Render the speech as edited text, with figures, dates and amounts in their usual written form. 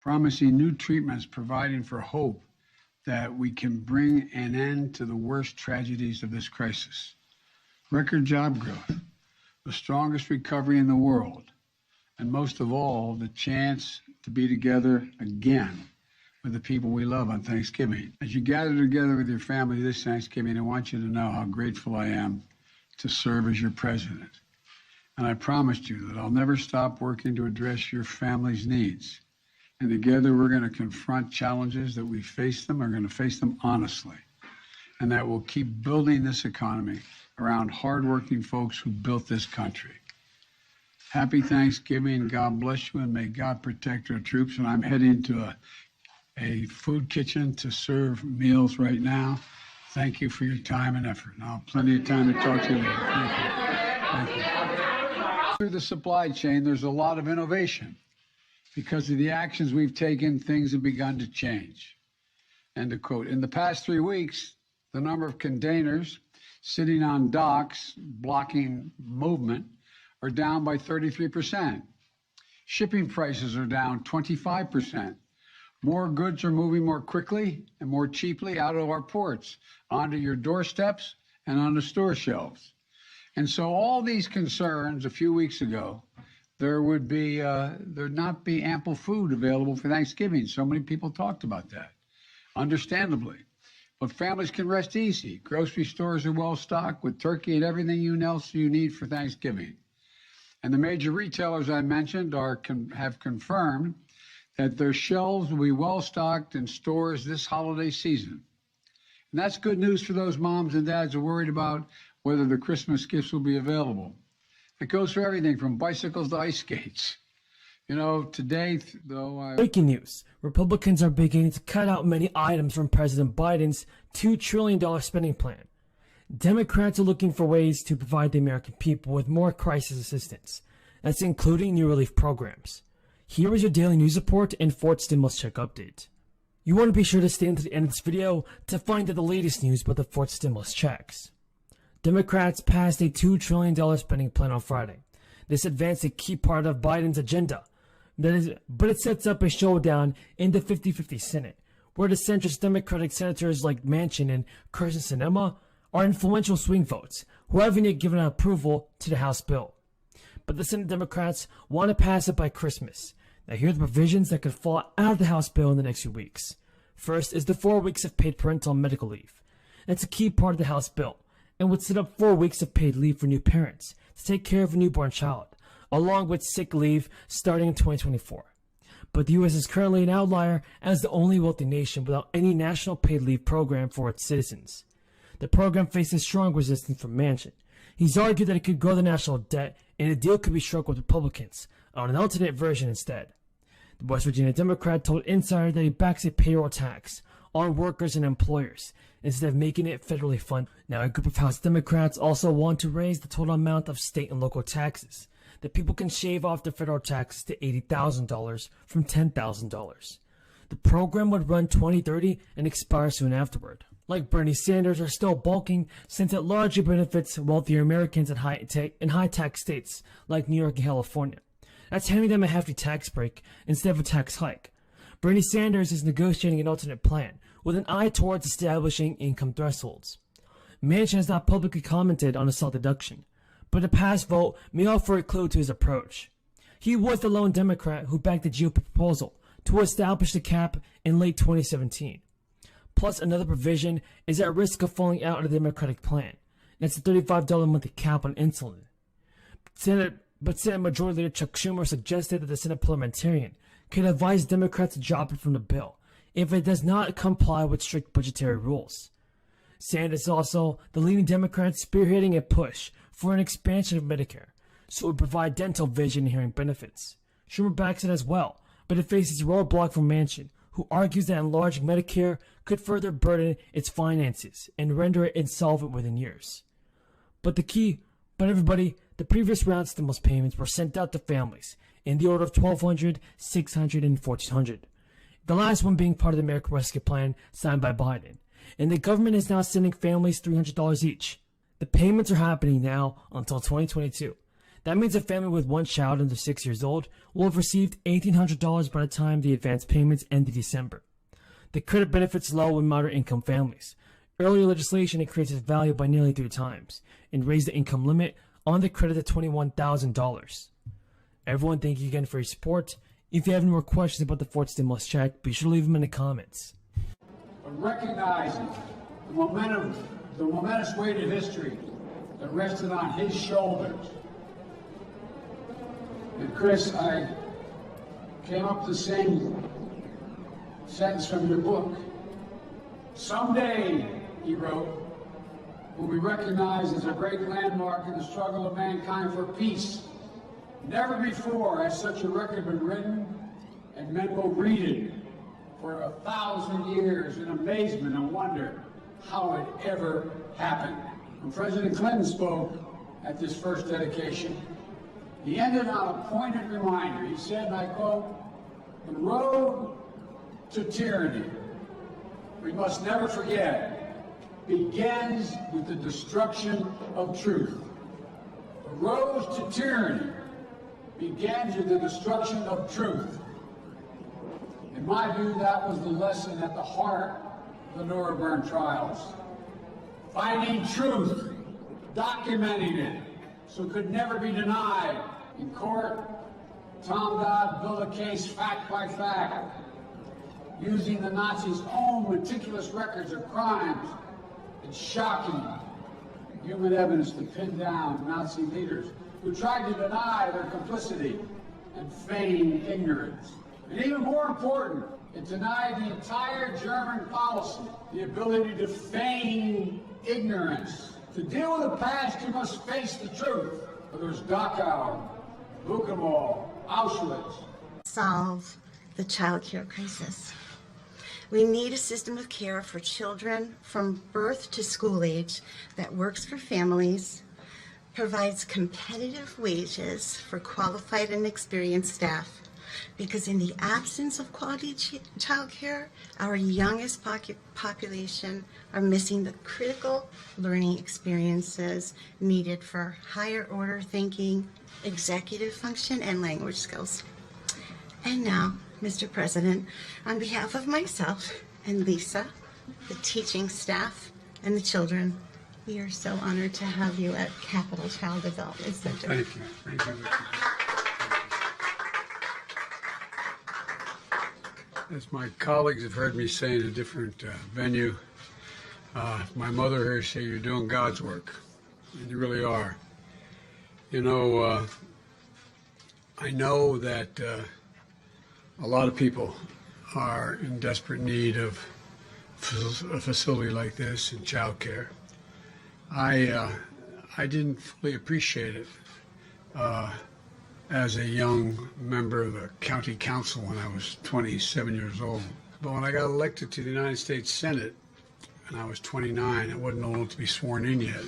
promising new treatments, providing for hope that we can bring an end to the worst tragedies of this crisis. Record job growth, the strongest recovery in the world, and most of all, the chance to be together again with the people we love on Thanksgiving. As you gather together with your family this Thanksgiving, I want you to know how grateful I am to serve as your president. And I promised you that I'll never stop working to address your family's needs. And together we're going to confront challenges that we face them, are going to face them honestly. And that we'll keep building this economy around hardworking folks who built this country. Happy Thanksgiving, God bless you, and may God protect our troops. And I'm heading to a food kitchen to serve meals right now. Thank you for your time and effort. And I'll have plenty of time to talk to you later. Thank you. Through the supply chain, there's a lot of innovation. Because of the actions we've taken, things have begun to change. End of quote. In the past 3 weeks, the number of containers sitting on docks blocking movement are down by 33%. Shipping prices are down 25%. More goods are moving more quickly and more cheaply out of our ports, onto your doorsteps and on the store shelves. And so all these concerns a few weeks ago, there'd not be ample food available for Thanksgiving. So many people talked about that, understandably. But families can rest easy. Grocery stores are well stocked with turkey and everything else you need for Thanksgiving. And the major retailers I mentioned have confirmed that their shelves will be well stocked in stores this holiday season. And that's good news for those moms and dads who are worried about whether the Christmas gifts will be available. It goes for everything from bicycles to ice skates. You know, today, though, Breaking news. Republicans are beginning to cut out many items from President Biden's $2 trillion spending plan. Democrats are looking for ways to provide the American people with more crisis assistance. That's including new relief programs. Here is your daily news report and fourth stimulus check update. You want to be sure to stay until the end of this video to find out the latest news about the fourth stimulus checks. Democrats passed a $2 trillion spending plan on Friday. This advanced a key part of Biden's agenda, but it sets up a showdown in the 50-50 Senate, where the centrist Democratic senators like Manchin and Kyrsten Sinema are influential swing votes who haven't yet given approval to the House bill. But the Senate Democrats want to pass it by Christmas. Now here are the provisions that could fall out of the House bill in the next few weeks. First is the 4 weeks of paid parental and medical leave. That's a key part of the House bill, and would set up 4 weeks of paid leave for new parents to take care of a newborn child, along with sick leave starting in 2024. But the U.S. is currently an outlier as the only wealthy nation without any national paid leave program for its citizens. The program faces strong resistance from Manchin. He's argued that it could grow the national debt and a deal could be struck with Republicans on an alternate version instead. The West Virginia Democrat told Insider that he backs a payroll tax on workers and employers instead of making it federally funded. Now, a group of House Democrats also want to raise the total amount of state and local taxes that people can shave off their federal taxes to $80,000 from $10,000. The program would run 2030 and expire soon afterward. Like Bernie Sanders are still bulking since it largely benefits wealthier Americans in high-tax states like New York and California. That's handing them a hefty tax break instead of a tax hike. Bernie Sanders is negotiating an alternate plan with an eye towards establishing income thresholds. Manchin has not publicly commented on a SALT deduction, but a past vote may offer a clue to his approach. He was the lone Democrat who backed the GOP proposal to establish the cap in late 2017. Plus, another provision is at risk of falling out of the Democratic plan. That's a $35 monthly cap on insulin. But Senate Majority Leader Chuck Schumer suggested that the Senate parliamentarian could advise Democrats to drop it from the bill if it does not comply with strict budgetary rules. Sanders is also the leading Democrat spearheading a push for an expansion of Medicare, so it would provide dental, vision, and hearing benefits. Schumer backs it as well, but it faces a roadblock from Manchin, who argues that enlarging Medicare could further burden its finances and render it insolvent within years. But everybody, the previous round of stimulus payments were sent out to families in the order of $1,200, $600, and $1,400. The last one being part of the American Rescue Plan signed by Biden. And the government is now sending families $300 each. The payments are happening now until 2022. That means a family with one child under 6 years old will have received $1,800 by the time the advance payments end in December. The credit benefits low and moderate income families. Earlier legislation increased its value by nearly 3 times and raised the income limit on the credit to $21,000. Everyone, thank you again for your support. If you have any more questions about the fourth stimulus check, be sure to leave them in the comments. But recognizing the momentous weight of history that rested on his shoulders. And Chris, I came up with the same sentence from your book. Someday, he wrote, will be recognized as a great landmark in the struggle of mankind for peace. Never before has such a record been written, and men will read it for 1,000 years in amazement and wonder how it ever happened. When President Clinton spoke at this first dedication, he ended on a pointed reminder. He said, and I quote, "The road to tyranny, we must never forget, begins with the destruction of truth." The road to tyranny begins with the destruction of truth. In my view, that was the lesson at the heart of the Nuremberg trials. Finding truth, documenting it, so it could never be denied. In court, Tom Dodd built a case fact by fact, using the Nazis' own meticulous records of crimes and shocking human evidence to pin down Nazi leaders who tried to deny their complicity and feign ignorance. And even more important, it denied the entire German policy the ability to feign ignorance. To deal with the past, you must face the truth. Whether it's Dachau, Buchenwald, Auschwitz. Solve the child care crisis. We need a system of care for children from birth to school age that works for families, provides competitive wages for qualified and experienced staff, because in the absence of quality child care, our youngest population are missing the critical learning experiences needed for higher order thinking, executive function, and language skills. And now, Mr. President, on behalf of myself and Lisa, the teaching staff, and the children, we are so honored to have you at Capital Child Development Center. Thank you. Thank you. As my colleagues have heard me say in a different venue, my mother here say you're doing God's work, and you really are. You know, I know that a lot of people are in desperate need of a facility like this and child care. I didn't fully appreciate it as a young member of the county council when I was 27 years old. But when I got elected to the United States Senate and I was 29, I wasn't old enough to be sworn in yet.